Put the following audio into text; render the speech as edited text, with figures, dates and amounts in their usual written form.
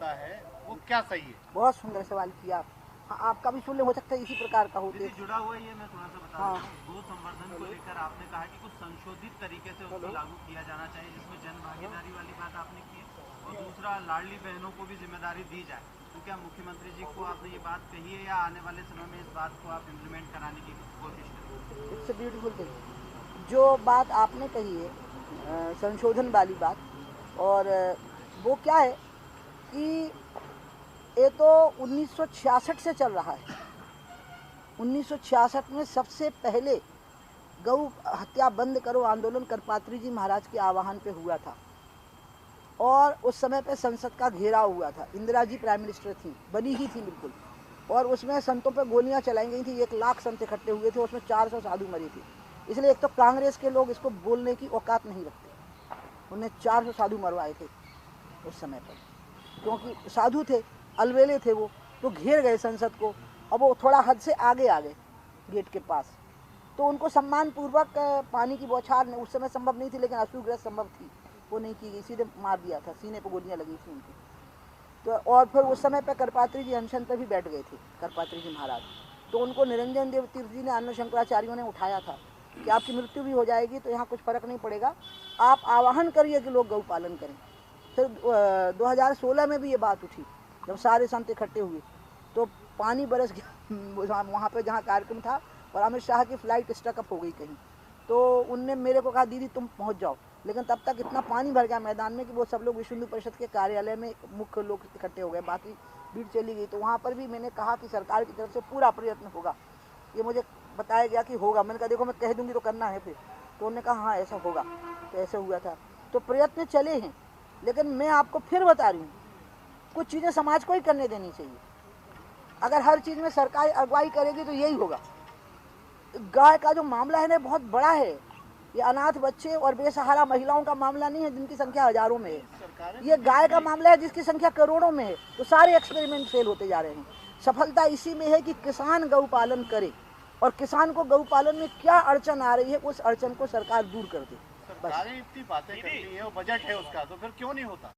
होता है वो क्या सही है? बहुत सुंदर सवाल किया आप। हाँ, आपका भी सुन ले, हो सकता है इसी प्रकार का हो। जुड़ा हुआ ये मैं थोड़ा सा बता हाँ। देता हूँ। गो संवर्धन को लेकर आपने कहा कि कुछ संशोधित तरीके से उसको लागू किया जाना चाहिए, जिसमें जन भागीदारी वाली बात आपने की है, और दूसरा लाडली बहनों को भी जिम्मेदारी दी जाए। तो क्या मुख्यमंत्री जी को आपने ये बात कही है या आने वाले समय में इस बात को आप इम्प्लीमेंट कराने की कोशिश करेंगे? It's beautiful thing. जो बात आपने कही है, संशोधन वाली बात, और वो क्या है कि ये तो 1966 से चल रहा है। 1966 में सबसे पहले गौ हत्या बंद करो आंदोलन करपात्री जी महाराज के आह्वान पे हुआ था, और उस समय पे संसद का घेराव हुआ था। इंदिरा जी प्राइम मिनिस्टर थी, बनी ही थी बिल्कुल, और उसमें संतों पे गोलियां चलाई गई थी। 1 लाख संत इकट्ठे हुए थे, उसमें 400 साधु मरे थे। इसलिए एक तो कांग्रेस के लोग इसको बोलने की औकात नहीं रखते। उन्हें 400 साधु मरवाए थे उस समय पर, क्योंकि साधु थे, अलवेले थे वो, तो घेर गए संसद को। अब वो थोड़ा हद से आगे आ गए गेट के पास, तो उनको सम्मान पूर्वक पानी की बौछार उस समय संभव नहीं थी, लेकिन अश्रुग्रस्त संभव थी, वो नहीं की गई, सीधे मार दिया था, सीने पर गोलियां लगी थी उनकी। तो और फिर उस समय पे करपात्री जी अनशन पर भी बैठ गए थे, करपात्री जी महाराज। तो उनको निरंजन देव तीर्थ जी ने, अन्य शंकराचार्यों ने उठाया था कि आपकी मृत्यु भी हो जाएगी तो यहाँ कुछ फर्क नहीं पड़ेगा, आप आह्वान करिए कि लोग गौ पालन करें। फिर 2016 में भी ये बात उठी, जब सारे संत इकट्ठे हुए तो पानी बरस गया वहाँ पे जहाँ कार्यक्रम था, और अमित शाह की फ्लाइट स्टकअप हो गई कहीं। तो उनने मेरे को कहा दीदी तुम पहुँच जाओ, लेकिन तब तक इतना पानी भर गया मैदान में कि वो सब लोग विश्व हिंदू परिषद के कार्यालय में मुख्य लोग इकट्ठे हो गए, बाकी भीड़ चली गई। तो वहाँ पर भी मैंने कहा कि सरकार की तरफ से पूरा प्रयत्न होगा, ये मुझे बताया गया कि होगा। मैंने कहा देखो मैं कह दूँगी तो करना है फिर। तो उन्होंने कहा हाँ ऐसा होगा, तो ऐसे हुआ था। तो प्रयत्न चले हैं, लेकिन मैं आपको फिर बता रही हूँ, कुछ चीज़ें समाज को ही करने देनी चाहिए। अगर हर चीज़ में सरकार अगुवाई करेगी तो यही होगा। गाय का जो मामला है ना बहुत बड़ा है, ये अनाथ बच्चे और बेसहारा महिलाओं का मामला नहीं है जिनकी संख्या हजारों में है, ये गाय का मामला है जिसकी संख्या करोड़ों में है। तो सारे एक्सपेरिमेंट फेल होते जा रहे हैं। सफलता इसी में है कि किसान गौ पालन करे, और किसान को गौ पालन में क्या अड़चन आ रही है उस अड़चन को सरकार दूर कर दे। सरकारें इतनी बातें करती है और बजट है उसका, तो फिर क्यों नहीं होता?